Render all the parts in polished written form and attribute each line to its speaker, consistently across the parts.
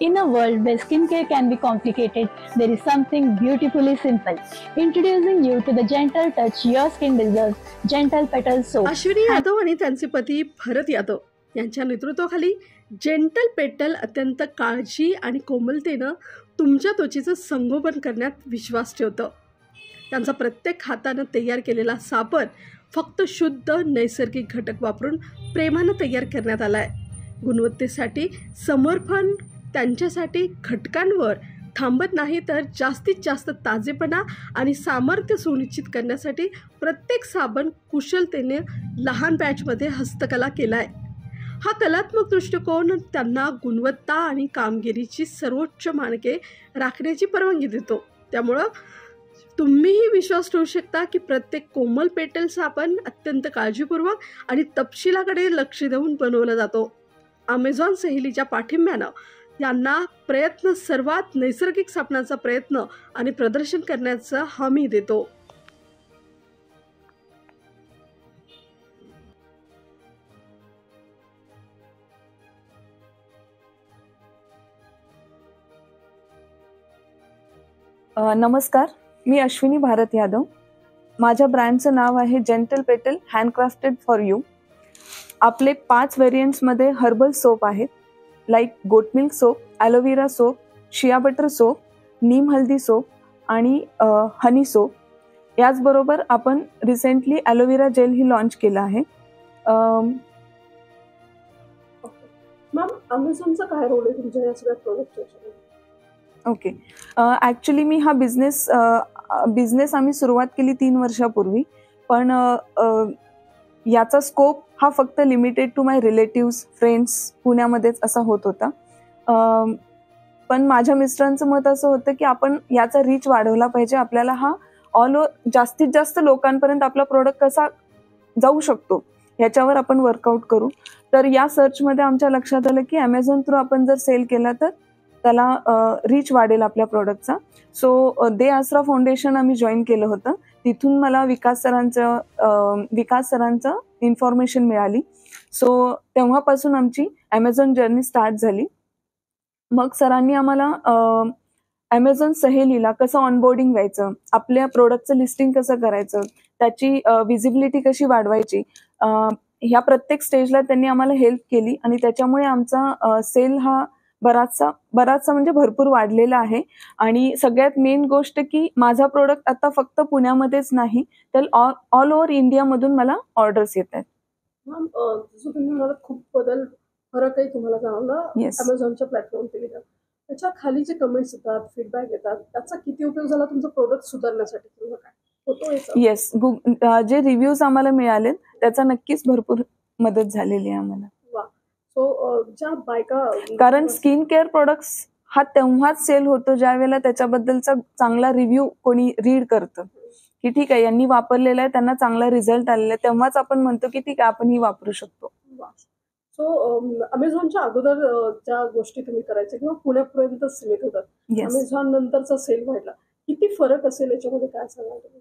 Speaker 1: In a world where skincare can be complicated, there is something beautifully simple. Introducing you to the gentle touch your skin deserves, Gentle Petal Soap.
Speaker 2: Ashwini Yadav आणि त्यांचे पती भरत यादव यांच्या नेतृत्वाखाली gentle पेटल अत्यंत काळजी आणि कोमलतेनं तुमच्या त्वचेचं संगोपन करण्यात विश्वास ठेवतं. त्यांचा प्रत्येक हातानं तयार केलेला साबण फक्त शुद्ध नैसर्गिक घटक वापरून प्रेमानं तयार करण्यात आला आहे. गुणवत्तेसाठी समर्पण त्यांच्यासाठी घटकांवर थांबत नाही, तर जास्तीत जास्त ताजेपणा आणि सामर्थ्य सुनिश्चित करण्यासाठी प्रत्येक साबण कुशलतेने लहान बॅचमध्ये हस्तकला केला आहे. हा कलात्मक दृष्टिकोन त्यांना गुणवत्ता आणि कामगिरीची सर्वोच्च मानके राखण्याची परवानगी देतो. त्यामुळं तुम्हीही विश्वास ठेवू शकता की प्रत्येक कोमल पेटल साबण अत्यंत काळजीपूर्वक आणि तपशिलाकडे लक्ष देऊन बनवला जातो. अमेझॉन सहेलीच्या पाठिंब्यानं यांना प्रयत्न सर्वात नैसर्गिक साबणाचा प्रयत्न आणि प्रदर्शन करण्याचा हमी देतो.
Speaker 3: नमस्कार, मी अश्विनी भारत यादव. माझ्या ब्रँडचं नाव आहे जेंटल पेटल हँडक्राफ्टेड फॉर यू. आपले 5 व्हेरियंट्समध्ये हर्बल सोप आहेत, like goat milk soap, aloe vera soap, shea butter soap, neem haldi soap आणि हनी सोप. याचबरोबर आपण रिसेंटली ॲलोवेरा जेल ही लॉन्च केलं आहे.
Speaker 2: मॅम, अमेझॉनचा काय रोल आहे तुमच्या या सगळ्या प्रोडक्टच्या?
Speaker 3: ओके, ॲक्च्युली मी हा बिझनेस आम्ही सुरुवात केली 3 वर्षापूर्वी, पण याचा स्कोप हा फक्त limited to my relatives, friends पुण्यामध्येच असा होत होता. पण माझ्या मिस्टरांचं मत असं होतं की आपण याचा रीच वाढवला पाहिजे. आपल्याला हा ऑल ओव्हर जास्तीत जास्त लोकांपर्यंत आपला प्रोडक्ट कसा जाऊ शकतो याच्यावर आपण वर्कआउट करू. तर या सर्चमध्ये आमच्या लक्षात आलं की ॲमेझॉन थ्रू आपण जर सेल केला तर त्याला रीच वाढेल आपल्या प्रोडक्टचा. सो दे आसरा फाउंडेशन आम्ही जॉईन केलं होतं. तिथून मला विकास सरांचं इन्फॉर्मेशन मिळाली. सो तेव्हापासून आमची ॲमेझॉन जर्नी स्टार्ट झाली. मग सरांनी आम्हाला ॲमेझॉन सहेलीला कसं ऑनबोर्डिंग व्हायचं, आपल्या प्रोडक्टचं लिस्टिंग कसं करायचं, त्याची विजिबिलिटी कशी वाढवायची, ह्या प्रत्येक स्टेजला त्यांनी आम्हाला हेल्प केली आणि त्याच्यामुळे आमचा सेल हा बराचसा म्हणजे भरपूर वाढलेला आहे. आणि सगळ्यात मेन गोष्ट की माझा प्रोडक्ट आता फक्त पुण्यामध्येच नाही तर ऑल ओव्हर इंडियामधून मला ऑर्डर्स येत आहेत.
Speaker 2: मॅम, जसं तुम्ही म्हणाला खूप फरकही तुम्हाला जाणवला अमेझॉनच्या प्लॅटफॉर्मवर गेला. त्याच्या खाली जे कमेंट्स येतात, फीडबॅक येतात, त्याचा किती उपयोग झाला तुमचं प्रोडक्ट सुधारण्यासाठी? तुम्ही काय होतो?
Speaker 3: येस, जे रिव्ह्यूज आम्हाला मिळाले त्याचा नक्कीच भरपूर मदत झालेली आहे आम्हाला.
Speaker 2: ज्या बायका,
Speaker 3: कारण स्किन केअर प्रोडक्ट्स हा तेव्हाच सेल होतो ज्या वेळेला त्याच्याबद्दलचा चांगला रिव्ह्यू कोणी रीड करतं की ठीक आहे यांनी वापरलेलं आहे, त्यांना चांगला रिझल्ट आलेला आहे, तेव्हाच आपण म्हणतो की ठीक आहे आपण ही वापरू शकतो.
Speaker 2: सो अमेझॉनच्या अगोदर ज्या गोष्टी तुम्ही करायच्या किंवा पुण्यापर्यंत सीमित होतात, अमेझॉन नंतरचा सेल वाढला, किती फरक असेल याच्यामध्ये, काय सांगाल तुम्ही?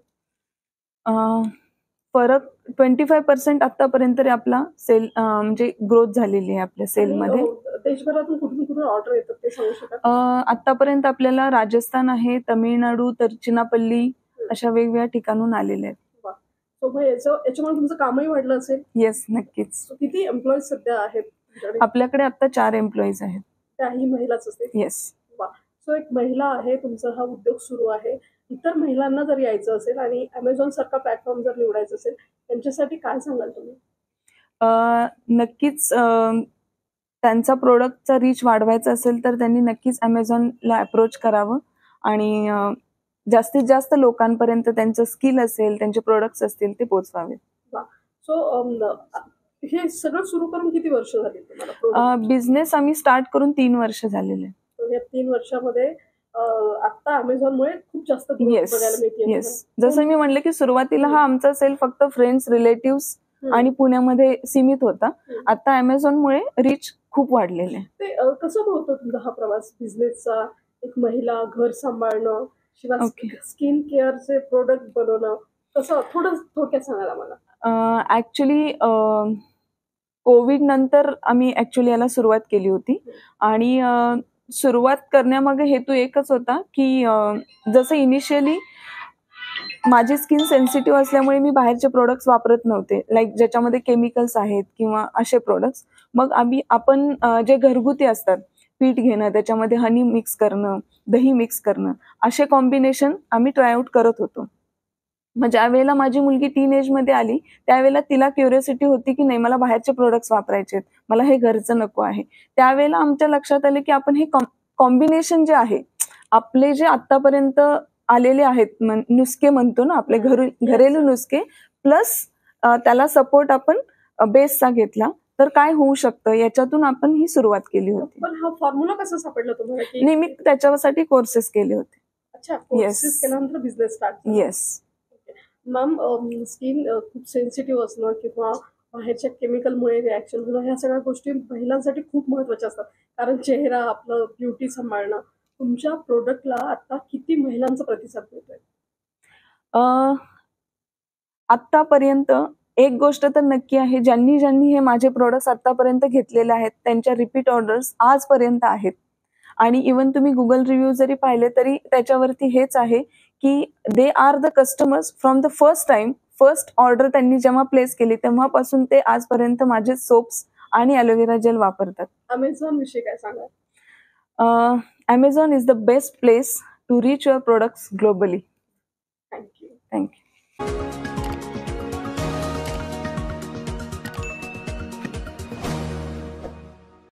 Speaker 3: फरक 25% आतापर्यंत आपला सेल म्हणजे ग्रोथ झालेली आहे आपल्या सेलमध्ये.
Speaker 2: देशभरातून कुठून ऑर्डर येतात ते सांगू शकाल?
Speaker 3: आतापर्यंत आपल्याला राजस्थान आहे, तमिळनाडू, तिरुचिरापल्ली अशा वेगवेगळ्या ठिकाणून आलेले आहेत.
Speaker 2: याच्यामुळे तुमचं कामही वाढलं असेल?
Speaker 3: येस, नक्कीच.
Speaker 2: किती एम्प्लॉईज सध्या आहेत?
Speaker 3: आपल्याकडे आता 4 एम्प्लॉईज आहेत.
Speaker 2: त्याही महिलाच असते?
Speaker 3: येस.
Speaker 2: सो एक महिला आहे, तुमचा हा उद्योग सुरू आहे. इतर महिलांना जर यायचं असेल आणि अमेझॉन सारखा प्लॅटफॉर्म जर निवडायचं असेल त्यांच्यासाठी काय सांगाल तुम्ही?
Speaker 3: नक्कीच त्यांचा प्रोडक्टचा रीच वाढवायचा असेल तर त्यांनी नक्कीच अमेझॉनला अप्रोच करावं आणि जास्तीत जास्त लोकांपर्यंत त्यांचं स्किल असेल, त्यांचे प्रोडक्ट्स असतील ते पोहोचवावे.
Speaker 2: सो हे सगळं सुरू करून किती वर्ष झाली तुम्हाला?
Speaker 3: बिझनेस आम्ही स्टार्ट करून 3 वर्ष झालेले.
Speaker 2: या 3 वर्षामध्ये आता अमेझॉनमुळे खूप जास्त बघायला मिळते.
Speaker 3: येस, जसं मी म्हणलं की सुरुवातीला हा आमचा सेल फक्त फ्रेंड्स, रिलेटिव्स आणि पुण्यामध्ये सीमित होता. आता अमेझॉनमुळे रीच खूप वाढलेले आहे.
Speaker 2: ते कसं होतं तुमचा हा प्रवास बिझनेसचा? एक महिला घर सांभाळणं, शिवाय स्किन केअरचे प्रोडक्ट बनवणं, कसं थोडं थोडक्यात सांगायला मला.
Speaker 3: ऍक्च्युली कोविड नंतर आम्ही ऍक्च्युली याला सुरुवात केली होती आणि सुरुवात करण्यामागे हेतू एकच होता की जसं इनिशियली माझी स्किन सेन्सिटिव्ह असल्यामुळे मी बाहेरचे प्रोडक्ट्स वापरत नव्हते, लाईक ज्याच्यामध्ये केमिकल्स आहेत किंवा असे प्रोडक्ट्स. मग आपण जे घरगुती असतात, पीठ घेणं, त्याच्यामध्ये हनी मिक्स करणं, दही मिक्स करणं, असे कॉम्बिनेशन आम्ही ट्रायआउट करत होतो. मग ज्या वेळेला माझी मुलगी टीन एजमध्ये आली त्यावेळेला तिला क्युरिओसिटी होती की नाही मला बाहेरचे प्रोडक्ट्स वापरायचे आहेत, मला हे घरचं नको आहे. त्यावेळेला आमच्या लक्षात आले की आपण हे कॉम्बिनेशन जे आहे, आपले जे आतापर्यंत आलेले आहेत नुसके म्हणतो ना, आपले घरेलू नुसके प्लस त्याला सपोर्ट आपण बेसचा घेतला तर काय होऊ शकतं याच्यातून आपण ही सुरुवात केली होती.
Speaker 2: पण हा फॉर्म्युला कसा सापडला तुम्हाला की
Speaker 3: नाही, मी त्याच्यासाठी कोर्सेस केले होते.
Speaker 2: अच्छा, कोर्सेस केल्यानंतर बिझनेस स्टार्ट केला.
Speaker 3: येस
Speaker 2: मॅम, स्किन खूप सेन्सिटिव्ह असणं किंवा बाहेरच्या केमिकलमुळे रिॲक्शन होणं, ह्या सगळ्या गोष्टी महिलांसाठी खूप महत्त्वाच्या असतात. कारण चेहरा, आपलं ब्युटी सांभाळणं. तुमच्या प्रोडक्टला आता किती महिलांचा प्रतिसाद मिळतोय?
Speaker 3: आतापर्यंत एक गोष्ट तर नक्की आहे, ज्यांनी हे माझे प्रोडक्ट्स आतापर्यंत घेतलेले आहेत त्यांच्या रिपीट ऑर्डर्स आजपर्यंत आहेत. आणि इवन तुम्ही गुगल रिव्ह्यू जरी पाहिले तरी त्याच्यावरती हेच आहे की they are the customers from the first order त्यांनी जेव्हा प्लेस केली तेव्हापासून ते आजपर्यंत माझे सोप्स आणि ॲलोवेरा जेल वापरतात.
Speaker 2: अमेझॉन विषयी काय सांगा?
Speaker 3: Amazon is the best place to reach your products globally.
Speaker 2: Thank you.
Speaker 3: Thank you.